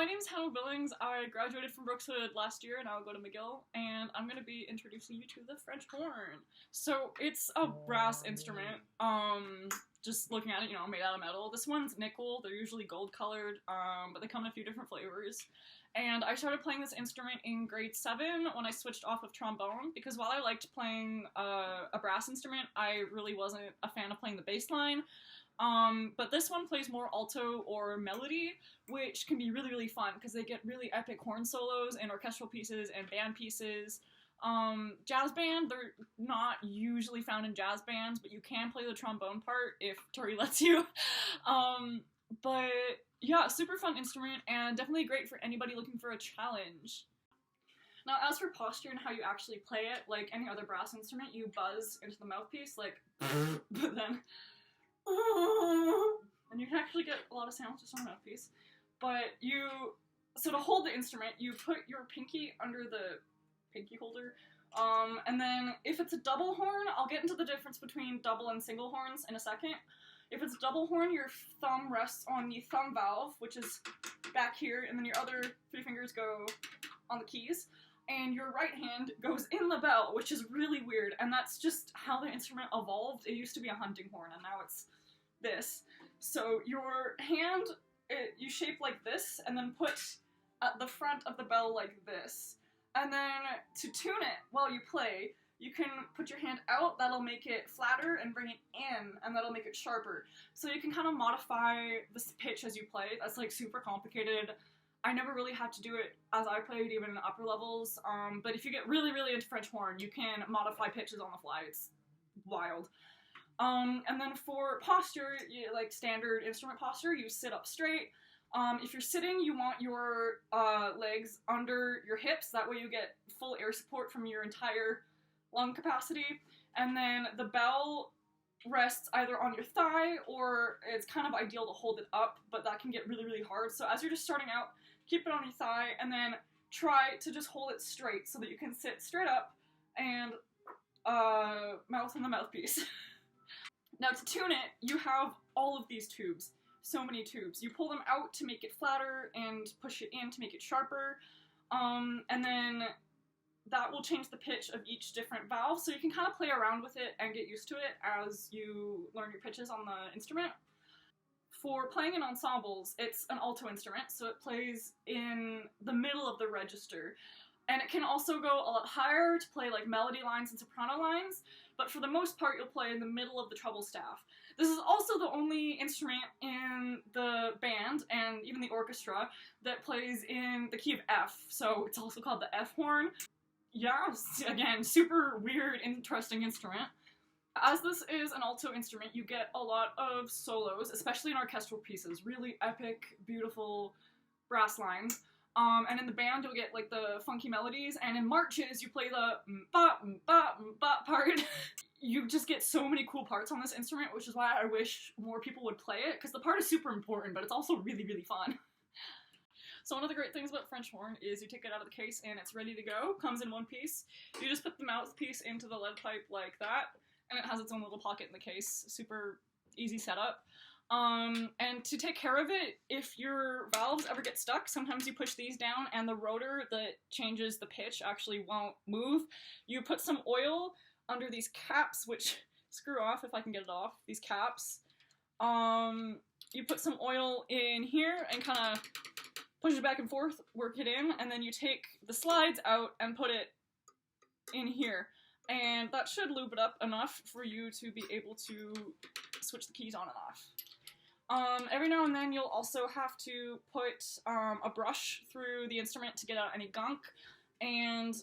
my name is Hannah Billings. I graduated from Brookswood last year and I'll go to McGill, and I'm going to be introducing you to the French horn. So it's a brass instrument, just looking at it, made out of metal. This one's nickel. They're usually gold colored, but they come in a few different flavors. And I started playing this instrument in grade 7 when I switched off of trombone, because while I liked playing a brass instrument, I really wasn't a fan of playing the bass line. But this one plays more alto or melody, which can be really, really fun because they get really epic horn solos and orchestral pieces and band pieces. Jazz band, they're not usually found in jazz bands, but you can play the trombone part if Tori lets you. But yeah, super fun instrument and definitely great for anybody looking for a challenge. Now, as for posture and how you actually play it, like any other brass instrument, you buzz into the mouthpiece, like, but then and you can actually get a lot of sounds just on the mouthpiece. But so to hold the instrument, you put your pinky under the pinky holder, and then if it's a double horn, I'll get into the difference between double and single horns in a second. If it's a double horn, your thumb rests on the thumb valve, which is back here, and then your other 3 fingers go on the keys, and your right hand goes in the bell, which is really weird, and that's just how the instrument evolved. It used to be a hunting horn, and now it's this. So your hand, you shape like this, and then put at the front of the bell like this. And then to tune it while you play, you can put your hand out, that'll make it flatter, and bring it in, and that'll make it sharper. So you can kind of modify this pitch as you play. That's like super complicated. I never really had to do it as I played, even in the upper levels, but if you get really, really into French horn, you can modify pitches on the fly. It's wild. And then for posture, like standard instrument posture, you sit up straight. If you're sitting, you want your legs under your hips, that way you get full air support from your entire lung capacity. And then the bell rests either on your thigh, or it's kind of ideal to hold it up, but that can get really, really hard. So as you're just starting out, keep it on your thigh, and then try to just hold it straight so that you can sit straight up and mouth in the mouthpiece. Now to tune it, you have all of these tubes. So many tubes. You pull them out to make it flatter and push it in to make it sharper. And then that will change the pitch of each different valve, so you can kind of play around with it and get used to it as you learn your pitches on the instrument. For playing in ensembles, it's an alto instrument, so it plays in the middle of the register. And it can also go a lot higher to play like melody lines and soprano lines, but for the most part you'll play in the middle of the treble staff. This is also the only instrument in the band, and even the orchestra, that plays in the key of F, so it's also called the F horn. Yeah, again, super weird, interesting instrument. As this is an alto instrument, you get a lot of solos, especially in orchestral pieces, really epic, beautiful brass lines. And in the band, you'll get like the funky melodies, and in marches, you play the ba part. You just get so many cool parts on this instrument, which is why I wish more people would play it, because the part is super important, but it's also really, really fun. So one of the great things about French horn is you take it out of the case and it's ready to go, comes in one piece. You just put the mouthpiece into the lead pipe like that, and it has its own little pocket in the case. Super easy setup. And to take care of it, if your valves ever get stuck, sometimes you push these down and the rotor that changes the pitch actually won't move. You put some oil under these caps, which screw off if I can get it off, these caps. You put some oil in here and kind of push it back and forth, work it in, and then you take the slides out and put it in here. And that should lube it up enough for you to be able to switch the keys on and off. Every now and then you'll also have to put a brush through the instrument to get out any gunk. And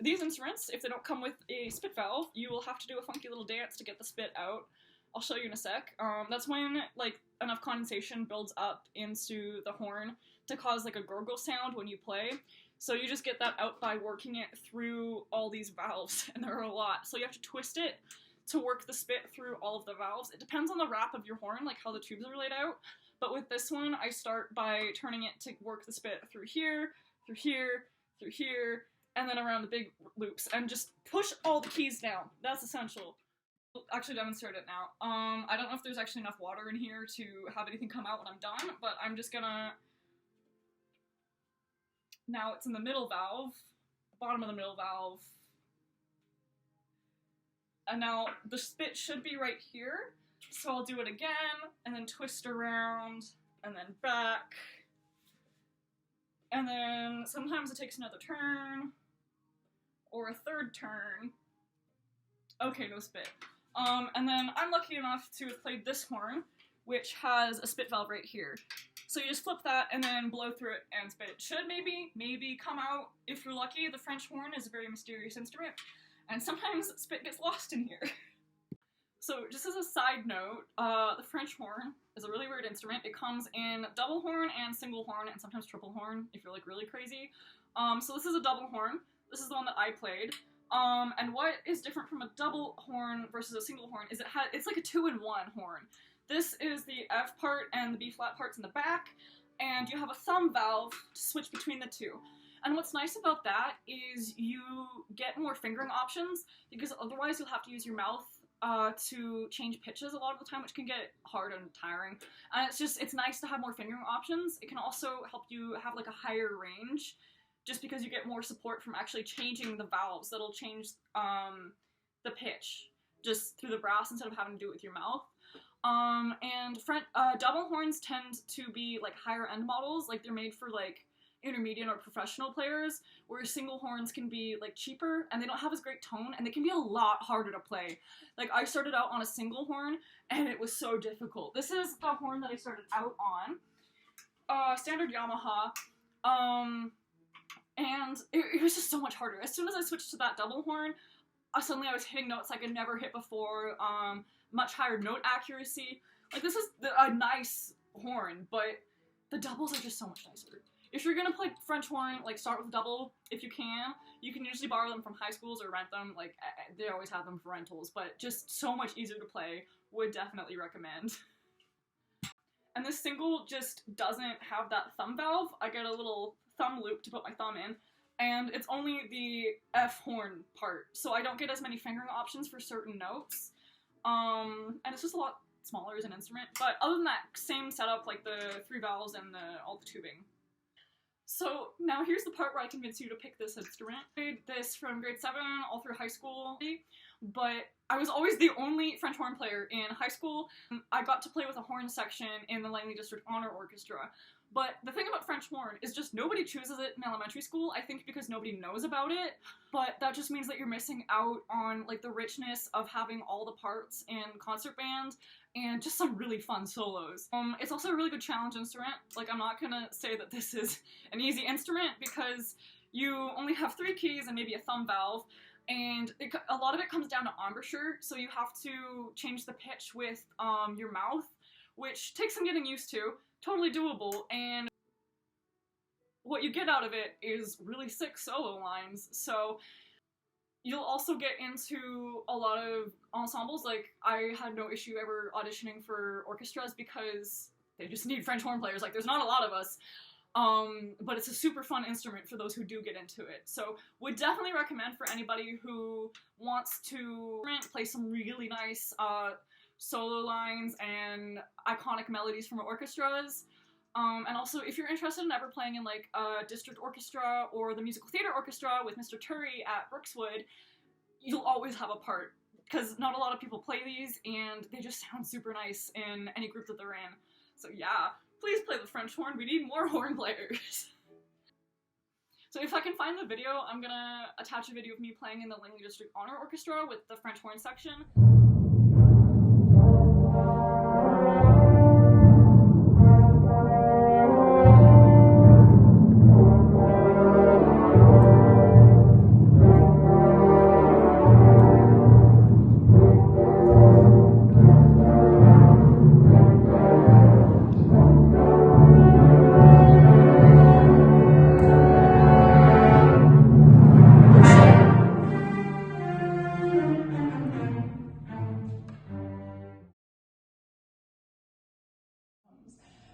these instruments, if they don't come with a spit valve, you will have to do a funky little dance to get the spit out. I'll show you in a sec. That's when like enough condensation builds up into the horn to cause like a gurgle sound when you play. So you just get that out by working it through all these valves, and there are a lot. So you have to twist it to work the spit through all of the valves. It depends on the wrap of your horn, like how the tubes are laid out. But with this one, I start by turning it to work the spit through here, through here, through here, and then around the big loops, and just push all the keys down. That's essential. I'll actually demonstrate it now. I don't know if there's actually enough water in here to have anything come out when I'm done, but I'm just gonna Now it's in the middle valve, bottom of the middle valve. And now the spit should be right here. So I'll do it again, and then twist around, and then back. And then sometimes it takes another turn, or a third turn. Okay, no spit. And then I'm lucky enough to have played this horn, which has a spit valve right here. So you just flip that and then blow through it and spit. It should maybe come out if you're lucky. The French horn is a very mysterious instrument, and sometimes spit gets lost in here. So just as a side note, the French horn is a really weird instrument. It comes in double horn and single horn and sometimes triple horn if you're like really crazy. So this is a double horn. This is the one that I played. And what is different from a double horn versus a single horn is it's like a 2-in-1 horn. This is the F part and the B flat parts in the back, and you have a thumb valve to switch between the two. And what's nice about that is you get more fingering options, because otherwise you'll have to use your mouth to change pitches a lot of the time, which can get hard and tiring. And it's nice to have more fingering options. It can also help you have like a higher range, just because you get more support from actually changing the valves that'll change the pitch just through the brass instead of having to do it with your mouth. And double horns tend to be like higher end models, like they're made for like intermediate or professional players, where single horns can be like cheaper and they don't have as great tone, and they can be a lot harder to play. Like I started out on a single horn and it was so difficult. This is the horn that I started out on, standard Yamaha, and it was just so much harder. As soon as I switched to that double horn, suddenly I was hitting notes I could never hit before, much higher note accuracy. Like this is a nice horn, but the doubles are just so much nicer. If you're gonna play French horn, like start with a double if you can. You can usually borrow them from high schools or rent them, like they always have them for rentals, but just so much easier to play, would definitely recommend. And this single just doesn't have that thumb valve. I get a little thumb loop to put my thumb in, and it's only the F horn part, so I don't get as many fingering options for certain notes. And it's just a lot smaller as an instrument, but other than that, same setup, like the 3 valves and all the tubing. So now here's the part where I convince you to pick this instrument. I played this from grade 7 all through high school, but I was always the only French horn player in high school. I got to play with a horn section in the Langley District Honor Orchestra. But the thing about French horn is just nobody chooses it in elementary school, I think because nobody knows about it, but that just means that you're missing out on like the richness of having all the parts in concert band and just some really fun solos. It's also a really good challenge instrument. Like, I'm not gonna say that this is an easy instrument because you only have 3 keys and maybe a thumb valve, and a lot of it comes down to embouchure, so you have to change the pitch with your mouth, which takes some getting used to. Totally doable, and what you get out of it is really sick solo lines. So you'll also get into a lot of ensembles. Like, I had no issue ever auditioning for orchestras because they just need French horn players. Like, there's not a lot of us, but it's a super fun instrument for those who do get into it. So would definitely recommend for anybody who wants to play some really nice solo lines and iconic melodies from orchestras. And also, if you're interested in ever playing in like a district orchestra or the musical theater orchestra with Mr. Turry at Brookswood, you'll always have a part, because not a lot of people play these, and they just sound super nice in any group that they're in. So yeah, please play the French horn. We need more horn players. So if I can find the video, I'm gonna attach a video of me playing in the Langley District Honor Orchestra with the French horn section.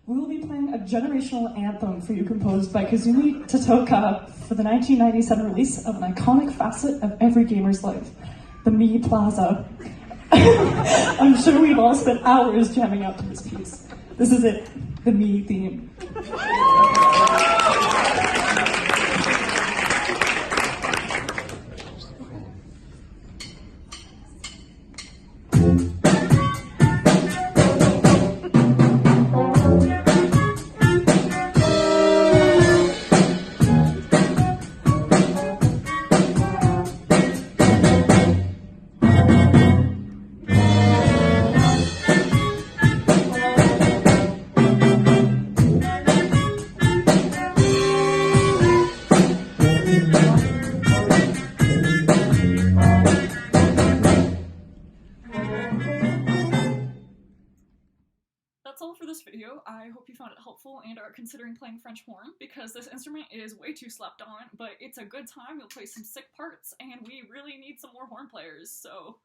We will be playing a generational anthem for you composed by Kazumi Totoka for the 1997 release of an iconic facet of every gamer's life, the Mii Plaza. I'm sure we've all spent hours jamming out to this piece. This is it, the Mii theme. that's all for this video. I hope you found it helpful and are considering playing French horn, because this instrument is way too slept on, but it's a good time. You'll play some sick parts, and we really need some more horn players, so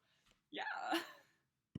yeah.